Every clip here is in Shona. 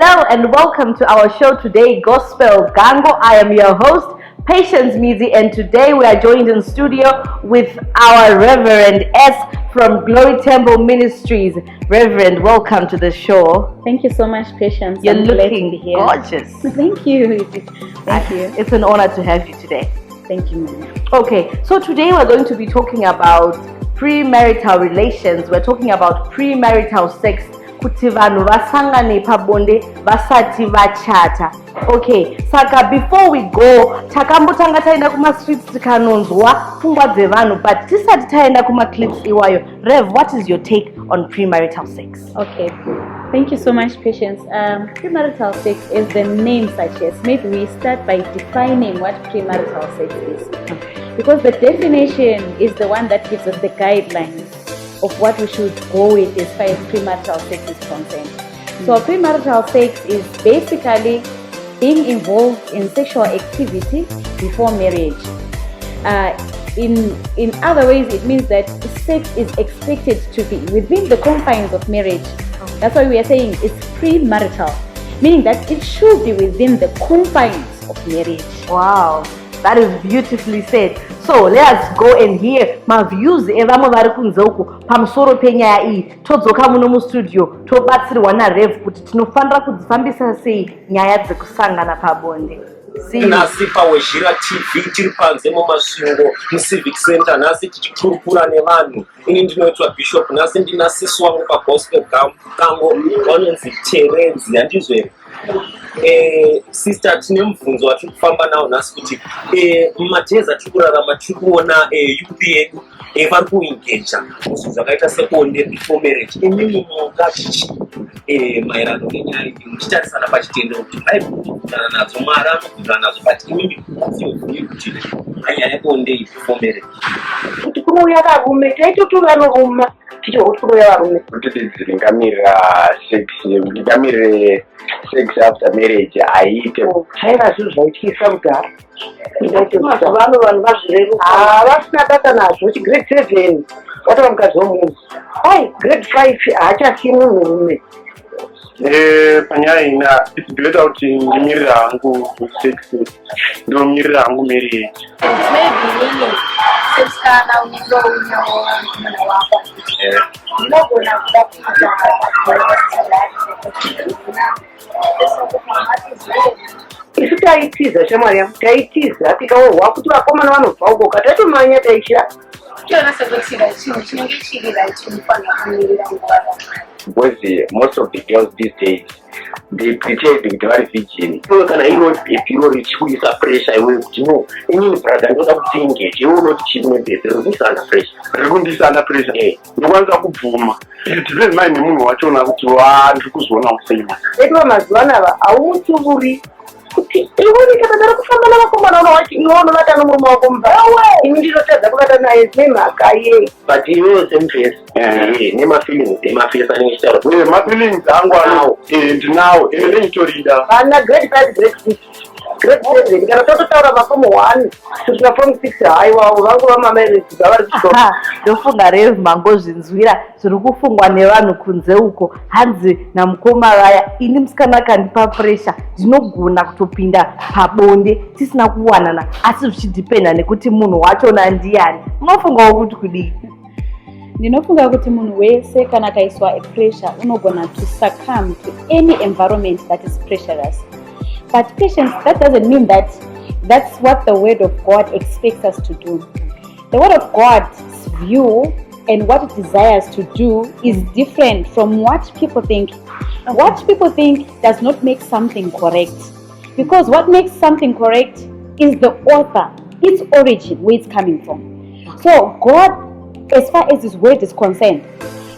Hello and welcome to our show today, Gospel Gango. I am your host, Patience Mizi, and today we are joined in studio with our Reverend S from Glory Temple Ministries. Reverend, welcome to the show. Thank you so much, Patience. You're I'm glad to looking be here. gorgeous. Thank you. Thank you. It's an honor to have you today. Thank you, ma'am. Okay, so today we're going to be talking about premarital relations. We're talking about premarital sex. Kuti vanhu vasangane pabonde vasati vachata. Okay, saka before we go, takambotanga taenda kuma streets tikanonzwa pfungwa dzevanhu, but tisati taenda kuma clips iwayo. Rev, what is your take on premarital sex? Okay, thank you so much, Patience. Premarital sex, as the name suggests, maybe we start by defining what premarital sex is. Because the definition is the one that gives us the guidelines of what we should go with as far as premarital sex is concerned. So premarital sex is basically being involved in sexual activity before marriage. In other ways, it means that sex is expected to be within the confines of marriage. That's why we are saying it's premarital, meaning that it should be within the confines of marriage. Wow, that is beautifully said. So let's go and hear my views evamwe vari kunze uku pamusoro penyaya iyi. Todzoka muno mustudio tobatsirwa naRev kuti tinofanira kudzifambisa sei nyaya dzekusangana pabonde. Nasi paWezhira TV tiri panze mumasvingo muCivic Center. Nasi tichikurukura nevanhu. Ini ndinoitwa Bishop. Nasi ndinasisi wangu paGospel Gango vanonzi Terenzi. Handizvo here? Sister, tine mubvunzo watiri kufamba nawo nhasi kuti mumadhezi atiri kurarama tiri kuona youth yedu vari kuengeja zvinhu zvakaita sebonde before marriage. Imimi mungati maererano nenyaya iyi muchitarisana pachitendero kuti vaibvunzana nadzo mari anobvunzana nadzo, but imimi muziovhii kuti nyaya yebonde before marriage kuti kunouya varume taitotora noruma tichoti kunouya varume kuti ndingamirira ndingamirire sex after marriage aiite chaiva zvinhu zvaityisa kudhara. Mazuva ano vanhu vazvireruka vasina basa nazvo. Chigrade 7 watova mukadzi womunhu, ai grade 5 haachasiyi munhurume. Panyaya ina ndinoita kuti ndimirira hangu sex, ndinomirira hangu marriage. Maybe yini sesikana unenge uinawo mwana wako unogona kuda kuita isu taitiza shamwari yangu, taitiza tikaorwa kuti vakomana vanobva uko tatomanya taishira tiona sekutira chinhu chinenge chiri right unofanira kumirira nguva. Because most of the girls these days they pretend kuti vari virgin. Kana iro epiro richikuisa pressure iwe kuti no inini brother ndoda kuti engage iwe unoti chimwe bese rikundisana pressure, rikundisana pressure ndokwanisa kubvuma. Depends mai nemunhu wachona kuti ndiri kuzoona usema edu mazuva anava haumutuvuri kuti iwe kadadara kufamba navakomana unonovata nomurume wako mubva ini ndinotadza kuvata naye nemhaka ye but iwewo semfesi nemafeelings emafesi anenge chitaura mafeelings angu anawo ndinawo ndenitorida vana grade 5 grade 6 grade 7 kana tototaura mafomu 1 kusvika fomu 6 haiwawo vangova mamarriage dzavari kutoka. Ndofunga Rev mangozvinzwira zviri kufungwa nevanhu kunze uko. Hanzi namukoma vaya, ini musikana kandipa pressure ndinogona kutopinda pabonde tisina kuwanana, asi zvichidhipenda nekuti munhu wachona ndiani. Unofungawo kuti kudii? Ndinofunga kuti munhu wese kana akaiswa pressure unogona to succumb to any environment that is pressurous. But Patience, that doesn't mean that that's what the Word of God expects us to do. The Word of God's view and what it desires to do is different from what people think. What people think does not make something correct. Because what makes something correct is the author, its origin, where it's coming from. So God, as far as His Word is concerned,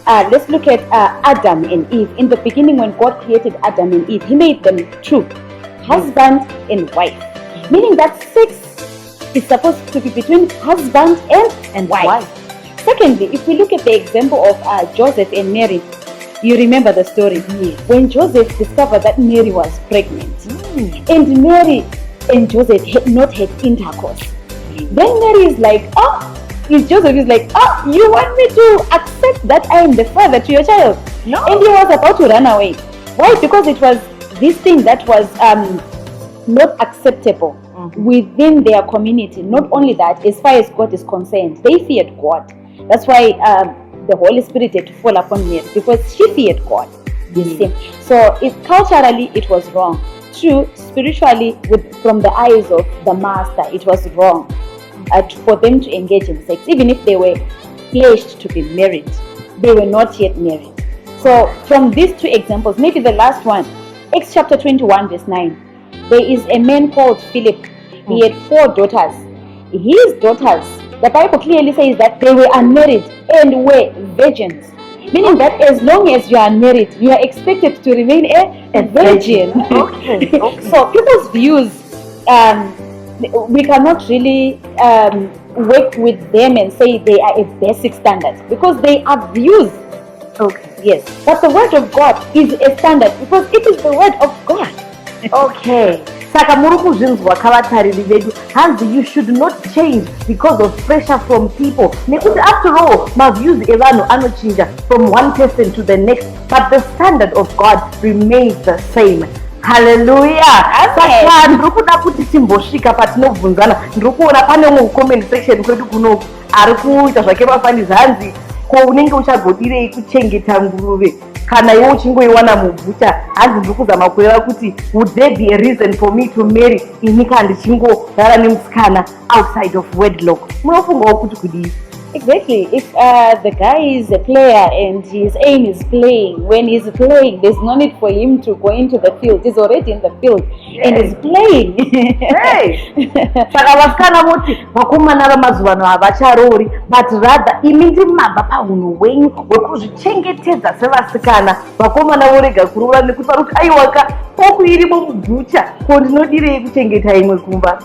let's look at Adam and Eve. In the beginning, when God created Adam and Eve, He made them two, husband and wife, meaning that sex is supposed to be between husband and wife. Secondly, if we look at the example of Joseph and Mary, you remember the story. When Joseph discovered that Mary was pregnant, and Mary and Joseph had not had intercourse, then Mary is like, Joseph is like, you want me to accept that I am the father to your child? No. And he was about to run away. Why? Because it was this thing that was not acceptable within their community. Not only that, as far as God is concerned, they feared God. That's why the Holy Spirit had to fall upon Mary, because she feared God. You see. So culturally it was wrong. True, spiritually, from the eyes of the master, it was wrong for them to engage in sex, even if they were pledged to be married. They were not yet married. So from these two examples, maybe the last one, Acts chapter 21 verse 9, there is a man called Philip. He had 4 daughters. His daughters, the Bible clearly says that they were unmarried and were virgins. Meaning that as long as you are married, you are expected to remain a virgin. Okay. So people's views, we cannot really work with them and say they are a basic standard, because they are views. Okay. Yes, but the word of God is a standard, because it is the word of God. Okay. Saka muri kuzvinzwa kavatariri vedu, hanzi you should not change because of pressure from people. Nekuti after all, maviews evanhu anochinja from one person to the next, but the standard of God remains the same. Hallelujah. Saka ndiri kuda kuti timbosvika patinobvunzana. Ndiri kuona pane umwe comment section kwedu kunoku ari kuita zvake mafanidzo, hanzi ko unenge uchagodirei kuchengeta nguruve kana iwe uchingoiwana mubhucha. Hanzi ndiri kuzama kureva kuti would there be a reason for me to marry ini kana ndichingorara nemusikana outside of wedlock? Munofungawo kuti kudii? Exactly. If the guy is a player and his aim is playing, when he's playing, there's no need for him to go into the field. He's already in the field and he's playing. Saka vasikana muti vakomana vamazuva ano havacharori, but rather imi ndimabva paunhu hwenyu hwekuzvichengetedza sevasikana. Vakomana vorega kurora nekuti vari kuti aiwaka poku irimo mubhucha, ko ndinodirei kuchengeta imwe kumba.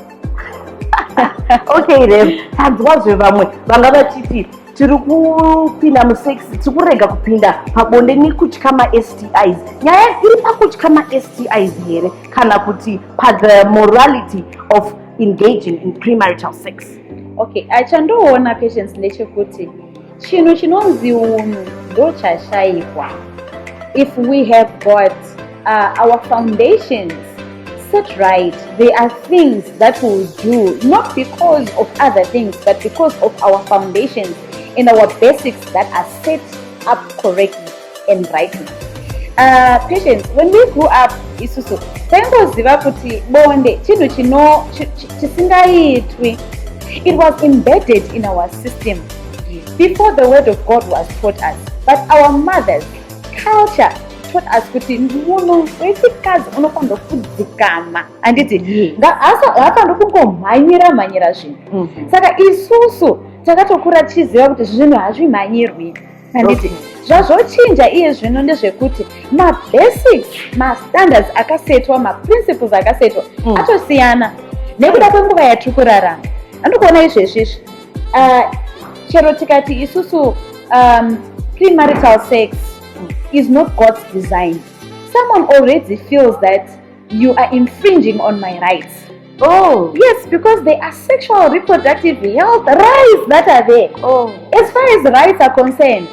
Okay then, tanzwazve vamwe vanga vachiti tiri kupinda musex, tiri kurega kupinda pabonde nekutya ma-STIs. Nyaya iri pakutya ma-STIs here kana kuti the morality of engaging in premarital sex? Okay, achandoona patience ndechekuti chinhu chinonzi unhu ndo chashayikwa. If we have got our foundations set right, there are things that we'll do not because of other things, but because of our foundations and our basics that are set up correctly and rightly. Patience, when we grew up isusu taingoziva kuti bonde chinhu chisingaitwi. It was embedded in our system before the word of God was taught us, but our mothers' culture taught us kuti munhu wechikadzi unofanira kudzikama, handiti haafanira kungomhanyira zvinhu. Saka isusu takatokura tichiziva kuti zvinhu hazvimhanyirwi, handiti zvazochinja iye zvino ndezvekuti mabasics, mastandards akasetwa, maprinciples akasetwa atosiyana nekuda kwenguva yatiri kurarama. Andikuona izvezvizvi chero tikati isusu premarital sex is not God's design, someone already feels that you are infringing on my rights. Oh yes, because there are sexual reproductive health rights that are there. Oh, as far as rights are concerned,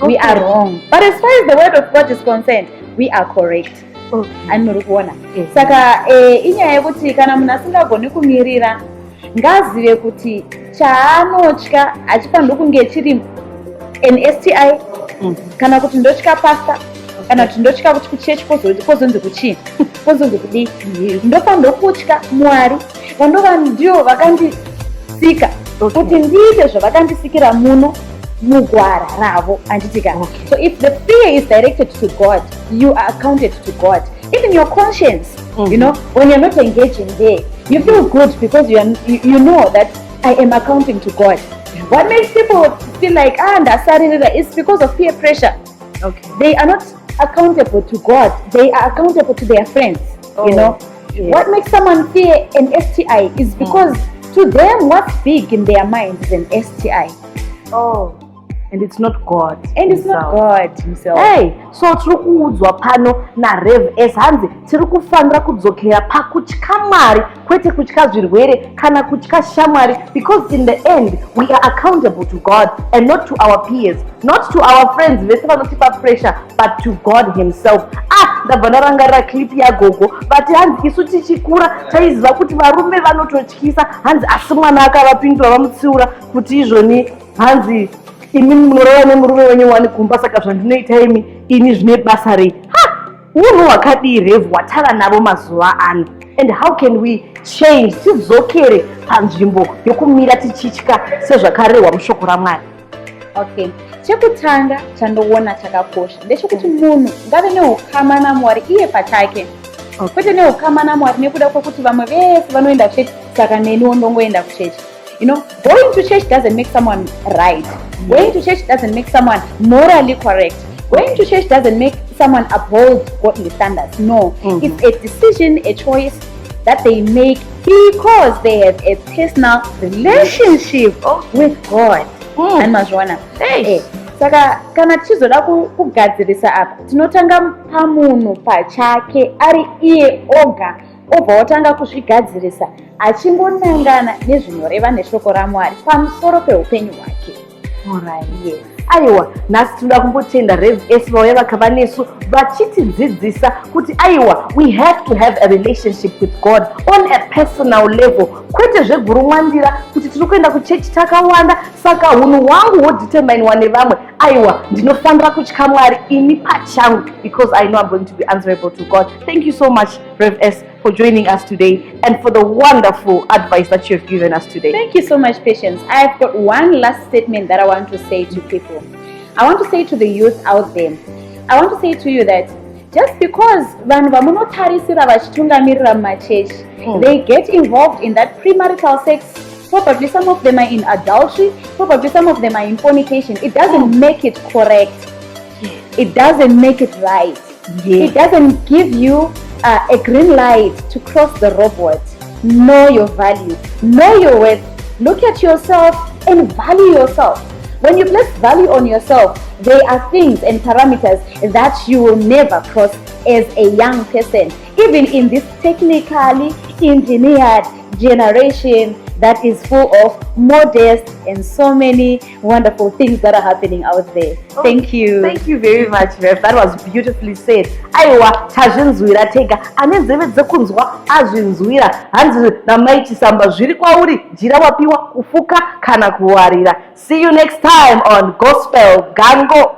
we are wrong, but as far as the word of God is concerned, we are correct. Anuri kuona saka inyaya yekuti kana munhu asingagoni kumirira ngazive kuti chaanotya hachifaniri kunge chiri an STI, kana kuti ndotya pasta, kana kuti ndotya kuti kuchechi kwozonzi kuchii, kwozonzi kudii. Ndofanira kutya Mwari vandova ndivo vakandisika kuti ndiite zvavakandisikira muno mugwara ravo, handitika. So if the fear is directed to God, you are accounted to God. Even your conscience, you know, when you're not engaging there, you feel good because you know that I am accounting to God. What makes people feel like it's because of peer pressure. Okay, they are not accountable to God, they are accountable to their friends. You know, what makes someone fear an STI is because to them what's big in their mind is an STI. and it's not God. And it's not God himself. Hey, so tiri kuudzwa pano naRev S hanzi tiri kufanira kudzokera pakutya Mwari kwete kutya zvirwere kana kutya shamwari, because in the end we are accountable to God and not to our peers, not to our friends vese vanotipa pressure, but to God himself. Ndabva ndarangarira clip yagogo vati hanzi isu tichikura taiziva kuti varume vanototyisa, hanzi asi mwana akavapindura vamutsiura kuti izvoni hanzi imi munorova nemurume wenyu wani kumba, saka zvandinoita imi ini zvine basa rei. Munhu wakadii Rev watava navo mazuva ano, and how can we change tidzokere panzvimbo yokumira tichitya sezvakarehwa mushoko raMwari? Okay, chekutanga chandoona chakakosha ndechekuti munhu ngave neukama naMwari iye pachake, kwete neukama naMwari nekuda kwekuti vamwe vese vanoenda kuchechi saka neniwo ndongoenda kuchechi. You know, going to church doesn't make someone right. Going to church doesn't make someone morally correct. Going to church doesn't make someone uphold godly standards. No, it's a decision, a choice that they make because they have a personal relationship with God. And mazwana. Saka kana tichizoda kugadzirisa apa tinotanga pamunhu pachake ari iye oga obva watanga kuzvigadzirisa achingonangana nezvinoreva neshoko raMwari pamusoro peupenyu hwake. Yes. Aiwa, nhasi tinoda kumbotenda Rev S vauya vakava nesu vachitidzidzisa kuti aiwa, we have to have a relationship with God on a personal level, kwete zvegurumwandira kuti tiri kuenda kuchechi takawanda saka hunhu hwangu hwodeterminwa nevamwe. Aiwa, ndinofanira kutya Mwari ini pachangu because I know I'm going to be answerable to God. Thank you so much Rev S for joining us today and for the wonderful advice that you have given us today. Thank you so much, Patience. I've got one last statement that I want to say to people. I want to say to the youth out there, I want to say to you that just because vanhu vamunotarisira vachitungamirira mumachechi, they get involved in that premarital sex, probably some of them are in adultery, probably some of them are in fornication, it doesn't make it correct. It doesn't make it right. It doesn't give you a green light to cross the robot. Know your value, know your worth, look at yourself and value yourself. When you place value on yourself, there are things and parameters that you will never cross as a young person, even in this technically engineered generation that is full of modest and so many wonderful things that are happening out there. Thank you. Thank you very much, Rev. That was beautifully said. Aiwa, tazvinzwira tega. Ane nzeve dzekunzwa azvinzwira. Hanzi namai chisamba zviri kwauri, jira wapiwa kufuka kana kuwarira. See you next time on Gospel Gango